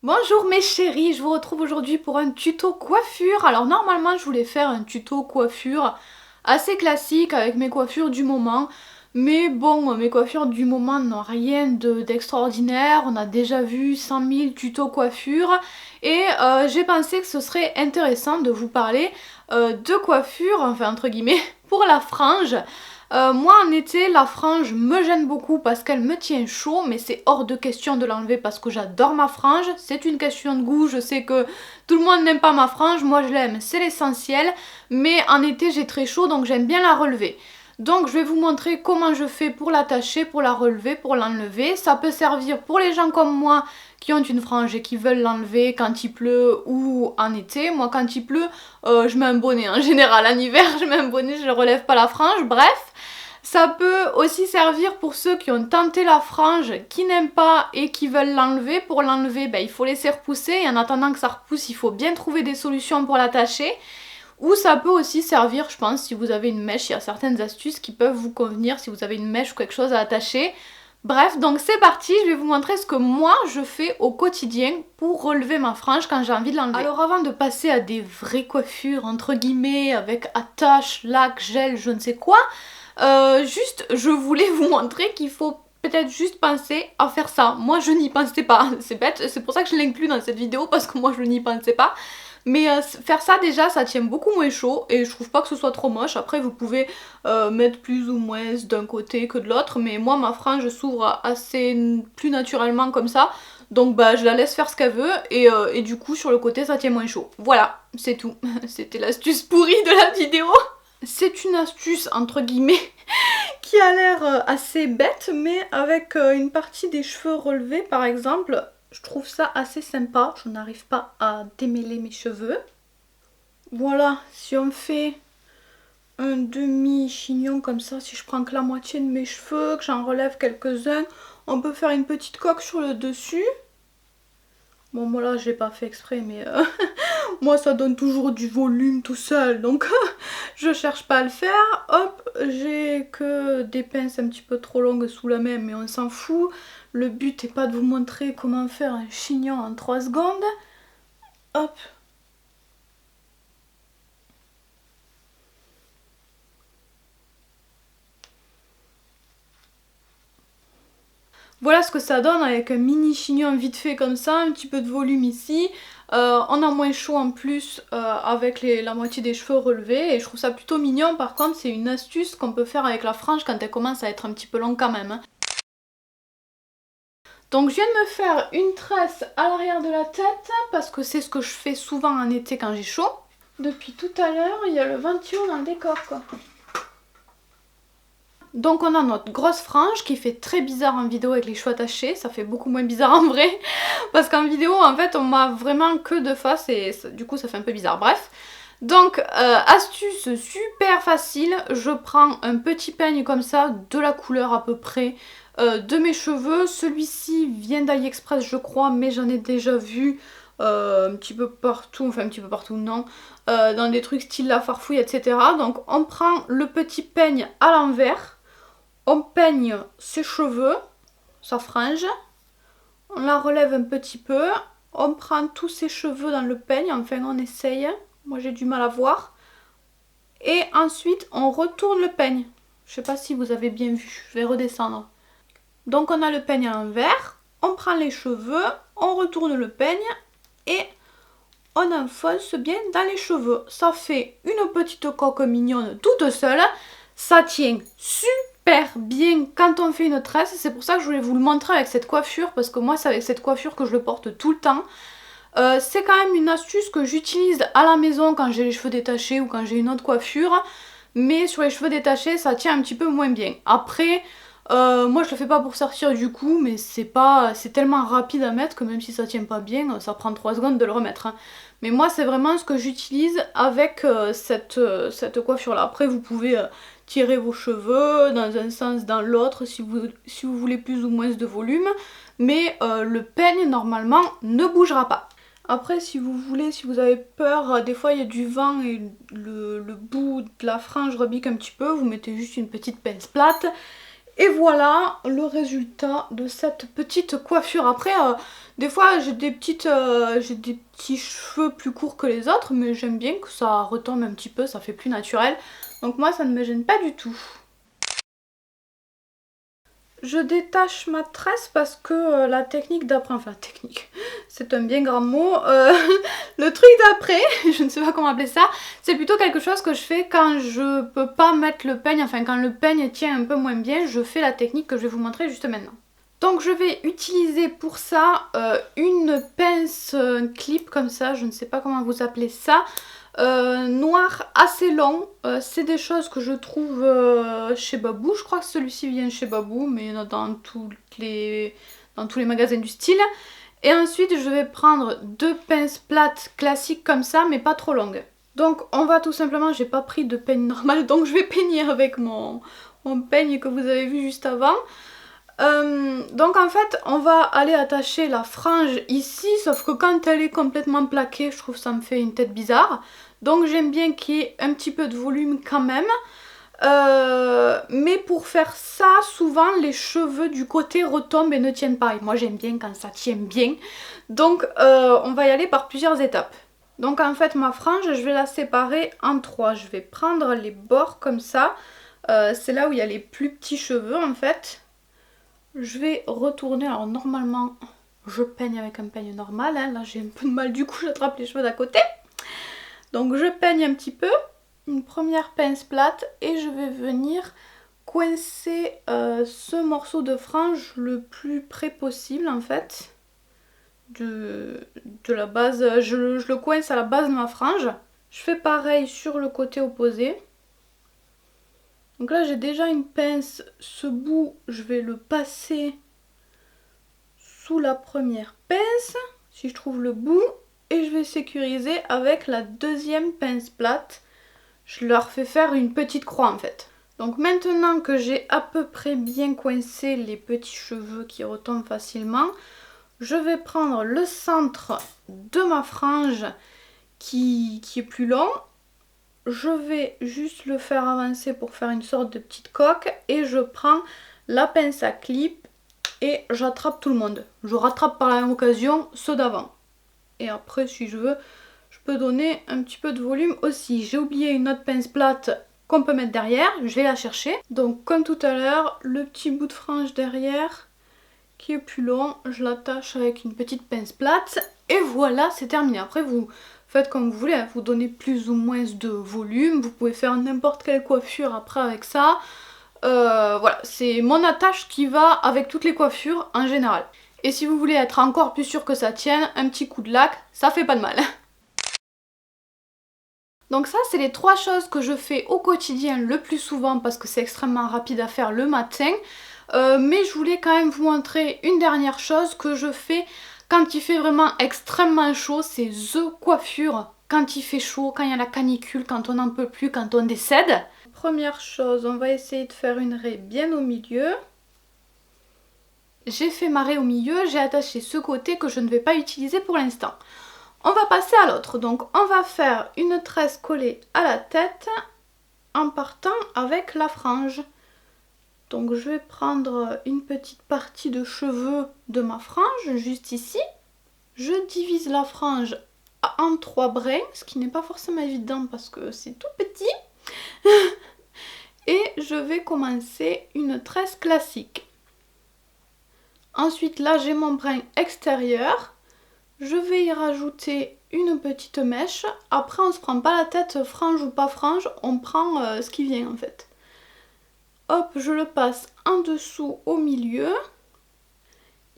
Bonjour mes chéris, je vous retrouve aujourd'hui pour un tuto coiffure. Alors normalement je voulais faire un tuto coiffure assez classique avec mes coiffures du moment. Mais bon, mes coiffures du moment n'ont rien d'extraordinaire. On a déjà vu 100 000 tutos coiffure. Et j'ai pensé que ce serait intéressant de vous parler de coiffure, enfin entre guillemets, pour la frange. Moi en été la frange me gêne beaucoup parce qu'elle me tient chaud, mais c'est hors de question de l'enlever parce que j'adore ma frange. C'est une question de goût, je sais que tout le monde n'aime pas ma frange, moi je l'aime, c'est l'essentiel. Mais en été j'ai très chaud donc j'aime bien la relever. Donc je vais vous montrer comment je fais pour l'attacher, pour la relever, pour l'enlever. Ça peut servir pour les gens comme moi qui ont une frange et qui veulent l'enlever quand il pleut ou en été. Moi quand il pleut, je mets un bonnet en général. En hiver je mets un bonnet, je ne relève pas la frange, bref. Ça peut aussi servir pour ceux qui ont tenté la frange, qui n'aiment pas et qui veulent l'enlever. Pour l'enlever, il faut laisser repousser et en attendant que ça repousse, il faut bien trouver des solutions pour l'attacher. Ou ça peut aussi servir, je pense, si vous avez une mèche, il y a certaines astuces qui peuvent vous convenir si vous avez une mèche ou quelque chose à attacher. Bref, donc c'est parti, je vais vous montrer ce que moi je fais au quotidien pour relever ma frange quand j'ai envie de l'enlever. Alors avant de passer à des vraies coiffures, entre guillemets, avec attache, lac, gel, je ne sais quoi, juste je voulais vous montrer qu'il faut peut-être juste penser à faire ça. Moi je n'y pensais pas, c'est bête, c'est pour ça que je l'inclus dans cette vidéo parce que moi je n'y pensais pas. Mais faire ça déjà ça tient beaucoup moins chaud et je trouve pas que ce soit trop moche. Après vous pouvez mettre plus ou moins d'un côté que de l'autre, mais moi ma frange s'ouvre assez plus naturellement comme ça. Donc je la laisse faire ce qu'elle veut et du coup sur le côté ça tient moins chaud. Voilà, c'est tout. C'était l'astuce pourrie de la vidéo. C'est une astuce entre guillemets qui a l'air assez bête, mais avec une partie des cheveux relevés par exemple, je trouve ça assez sympa. Je n'arrive pas à démêler mes cheveux. Voilà, si on fait un demi-chignon comme ça, si je prends que la moitié de mes cheveux, que j'en relève quelques-uns, on peut faire une petite coque sur le dessus. Bon, moi là, je l'ai pas fait exprès, mais moi ça donne toujours du volume tout seul, donc je cherche pas à le faire. Hop, j'ai que des pinces un petit peu trop longues sous la main, mais on s'en fout. Le but est pas de vous montrer comment faire un chignon en 3 secondes. Hop. Voilà ce que ça donne avec un mini chignon vite fait comme ça, un petit peu de volume ici. On a moins chaud en plus avec la moitié des cheveux relevés et je trouve ça plutôt mignon. Par contre c'est une astuce qu'on peut faire avec la frange quand elle commence à être un petit peu longue quand même. Donc je viens de me faire une tresse à l'arrière de la tête parce que c'est ce que je fais souvent en été quand j'ai chaud. Depuis tout à l'heure il y a le ventilo dans le décor quoi. Donc on a notre grosse frange qui fait très bizarre en vidéo avec les cheveux attachés, ça fait beaucoup moins bizarre en vrai, parce qu'en vidéo en fait on m'a vraiment que de face et du coup ça fait un peu bizarre, bref. Donc astuce super facile, je prends un petit peigne comme ça, de la couleur à peu près de mes cheveux, celui-ci vient d'AliExpress je crois, mais j'en ai déjà vu un petit peu partout, enfin un petit peu partout non, dans des trucs style la farfouille etc. Donc on prend le petit peigne à l'envers. On peigne ses cheveux, sa frange, on la relève un petit peu, on prend tous ses cheveux dans le peigne, enfin on essaye, moi j'ai du mal à voir, et ensuite on retourne le peigne. Je sais pas si vous avez bien vu, je vais redescendre. Donc on a le peigne à l'envers, on prend les cheveux, on retourne le peigne et on enfonce bien dans les cheveux. Ça fait une petite coque mignonne toute seule, ça tient super bien quand on fait une tresse, c'est pour ça que je voulais vous le montrer avec cette coiffure parce que moi c'est avec cette coiffure que je le porte tout le temps. C'est quand même une astuce que j'utilise à la maison quand j'ai les cheveux détachés ou quand j'ai une autre coiffure, mais sur les cheveux détachés ça tient un petit peu moins bien. Après moi je le fais pas pour sortir du coup, mais c'est tellement rapide à mettre que même si ça tient pas bien ça prend 3 secondes de le remettre hein. Mais moi c'est vraiment ce que j'utilise avec cette coiffure là. Après vous pouvez tirer vos cheveux dans un sens, dans l'autre si vous voulez plus ou moins de volume, mais le peigne normalement ne bougera pas. Après si vous voulez, si vous avez peur, des fois il y a du vent et le bout de la frange rebique un petit peu, vous mettez juste une petite pince plate Et voilà le résultat de cette petite coiffure. Après, des fois j'ai des petits cheveux plus courts que les autres, mais j'aime bien que ça retombe un petit peu, ça fait plus naturel. Donc moi ça ne me gêne pas du tout. Je détache ma tresse parce que la technique d'après, enfin technique, c'est un bien grand mot, le truc d'après, je ne sais pas comment appeler ça, c'est plutôt quelque chose que je fais quand je peux pas mettre le peigne, enfin quand le peigne tient un peu moins bien, je fais la technique que je vais vous montrer juste maintenant. Donc je vais utiliser pour ça une pince clip comme ça, je ne sais pas comment vous appelez ça, noir assez long. C'est des choses que je trouve chez Babou. Je crois que celui-ci vient chez Babou, mais il y en a dans tous les magasins du style. Et ensuite je vais prendre deux pinces plates classiques comme ça, mais pas trop longues. Donc on va tout simplement, j'ai pas pris de peigne normale, donc je vais peigner avec mon peigne que vous avez vu juste avant. Donc en fait on va aller attacher la frange ici, sauf que quand elle est complètement plaquée, je trouve que ça me fait une tête bizarre. Donc j'aime bien qu'il y ait un petit peu de volume quand même. Mais pour faire ça, souvent les cheveux du côté retombent et ne tiennent pas. Et moi j'aime bien quand ça tient bien. Donc on va y aller par plusieurs étapes. Donc en fait ma frange, je vais la séparer en trois. Je vais prendre les bords comme ça. C'est là où il y a les plus petits cheveux en fait. Je vais retourner, alors normalement je peigne avec un peigne normal, hein. Là j'ai un peu de mal du coup j'attrape les cheveux d'à côté. Donc je peigne un petit peu, une première pince plate et je vais venir coincer ce morceau de frange le plus près possible en fait de la base, je le coince à la base de ma frange. Je fais pareil sur le côté opposé. Donc là j'ai déjà une pince, ce bout je vais le passer sous la première pince, si je trouve le bout, et je vais sécuriser avec la deuxième pince plate. Je leur fais faire une petite croix en fait. Donc maintenant que j'ai à peu près bien coincé les petits cheveux qui retombent facilement, je vais prendre le centre de ma frange qui est plus long. Je vais juste le faire avancer pour faire une sorte de petite coque et je prends la pince à clip et j'attrape tout le monde. Je rattrape par la même occasion ceux d'avant. Et après si je veux, je peux donner un petit peu de volume aussi. J'ai oublié une autre pince plate qu'on peut mettre derrière, je vais la chercher. Donc comme tout à l'heure, le petit bout de frange derrière qui est plus long, je l'attache avec une petite pince plate et voilà, c'est terminé. Après vous faites comme vous voulez, hein. Vous donnez plus ou moins de volume, vous pouvez faire n'importe quelle coiffure après avec ça. Voilà, c'est mon attache qui va avec toutes les coiffures en général. Et si vous voulez être encore plus sûr que ça tienne, un petit coup de lac, ça fait pas de mal. Donc ça, c'est les trois choses que je fais au quotidien le plus souvent parce que c'est extrêmement rapide à faire le matin. Mais je voulais quand même vous montrer une dernière chose que je fais quand il fait vraiment extrêmement chaud, c'est the coiffure. Quand il fait chaud, quand il y a la canicule, quand on n'en peut plus, quand on décède. Première chose, on va essayer de faire une raie bien au milieu. J'ai fait ma raie au milieu, j'ai attaché ce côté que je ne vais pas utiliser pour l'instant. On va passer à l'autre, donc on va faire une tresse collée à la tête en partant avec la frange. Donc je vais prendre une petite partie de cheveux de ma frange, juste ici. Je divise la frange en trois brins, ce qui n'est pas forcément évident parce que c'est tout petit. Et je vais commencer une tresse classique. Ensuite là j'ai mon brin extérieur. Je vais y rajouter une petite mèche. Après on se prend pas la tête frange ou pas frange, on prend ce qui vient en fait. Hop, je le passe en dessous au milieu.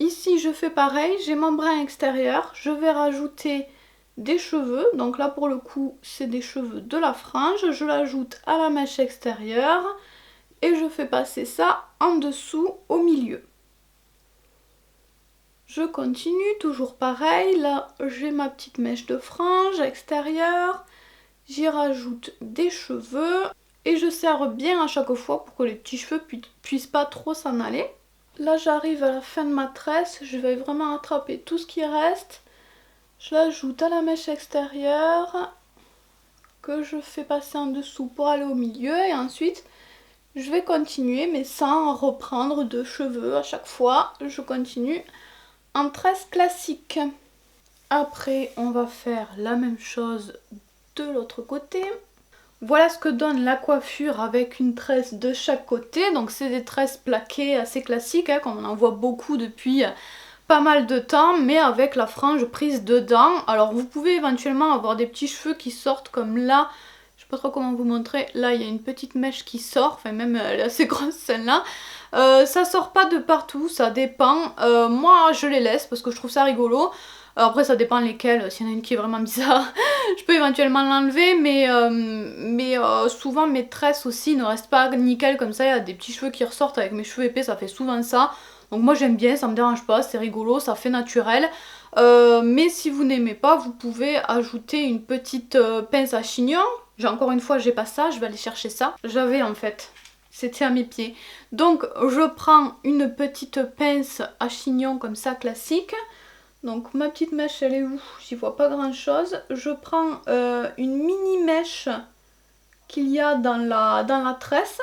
Ici je fais pareil, j'ai mon brin extérieur, je vais rajouter des cheveux. Donc là pour le coup c'est des cheveux de la frange, je l'ajoute à la mèche extérieure et je fais passer ça en dessous au milieu. Je continue, toujours pareil, là j'ai ma petite mèche de frange extérieure, j'y rajoute des cheveux et je serre bien à chaque fois pour que les petits cheveux puissent pas trop s'en aller. Là j'arrive à la fin de ma tresse, je vais vraiment attraper tout ce qui reste, je l'ajoute à la mèche extérieure que je fais passer en dessous pour aller au milieu et ensuite Je vais continuer mais sans reprendre de cheveux à chaque fois. Je continue en tresse classique. Après, on va faire la même chose de l'autre côté. Voilà ce que donne la coiffure avec une tresse de chaque côté. Donc c'est des tresses plaquées assez classiques, hein, comme on en voit beaucoup depuis pas mal de temps, mais avec la frange prise dedans. Alors vous pouvez éventuellement avoir des petits cheveux qui sortent comme là. Je sais pas trop comment vous montrer. Là il y a une petite mèche qui sort, enfin même elle est assez grosse celle-là. Ça sort pas de partout, ça dépend. Moi je les laisse parce que je trouve ça rigolo. Après ça dépend lesquelles, s'il y en a une qui est vraiment bizarre, je peux éventuellement l'enlever, mais souvent mes tresses aussi ne restent pas nickel comme ça, il y a des petits cheveux qui ressortent avec mes cheveux épais, ça fait souvent ça. Donc moi j'aime bien, ça me dérange pas, c'est rigolo, ça fait naturel. Mais si vous n'aimez pas, vous pouvez ajouter une petite pince à chignon. Encore une fois, j'ai pas ça, je vais aller chercher ça. J'avais en fait, c'était à mes pieds. Donc je prends une petite pince à chignon comme ça, classique. Donc ma petite mèche elle est où? J'y vois pas grand chose. Je prends une mini mèche qu'il y a dans la tresse.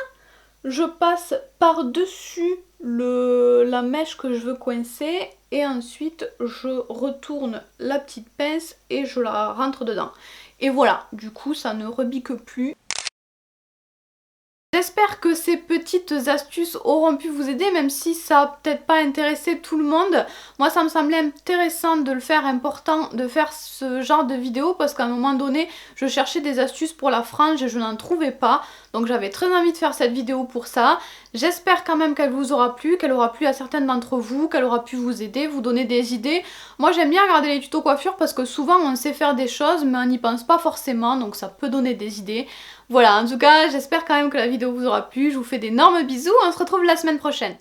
Je passe par dessus la mèche que je veux coincer et ensuite je retourne la petite pince et je la rentre dedans. Et voilà, du coup ça ne rebique plus. J'espère que ces petites astuces auront pu vous aider, même si ça n'a peut-être pas intéressé tout le monde. Moi ça me semblait intéressant de le faire, important de faire ce genre de vidéo parce qu'à un moment donné je cherchais des astuces pour la frange et je n'en trouvais pas. Donc j'avais très envie de faire cette vidéo pour ça. J'espère quand même qu'elle vous aura plu, qu'elle aura plu à certaines d'entre vous, qu'elle aura pu vous aider, vous donner des idées. Moi j'aime bien regarder les tutos coiffure parce que souvent on sait faire des choses mais on n'y pense pas forcément, donc ça peut donner des idées. Voilà, en tout cas, j'espère quand même que la vidéo vous aura plu. Je vous fais d'énormes bisous. On se retrouve la semaine prochaine.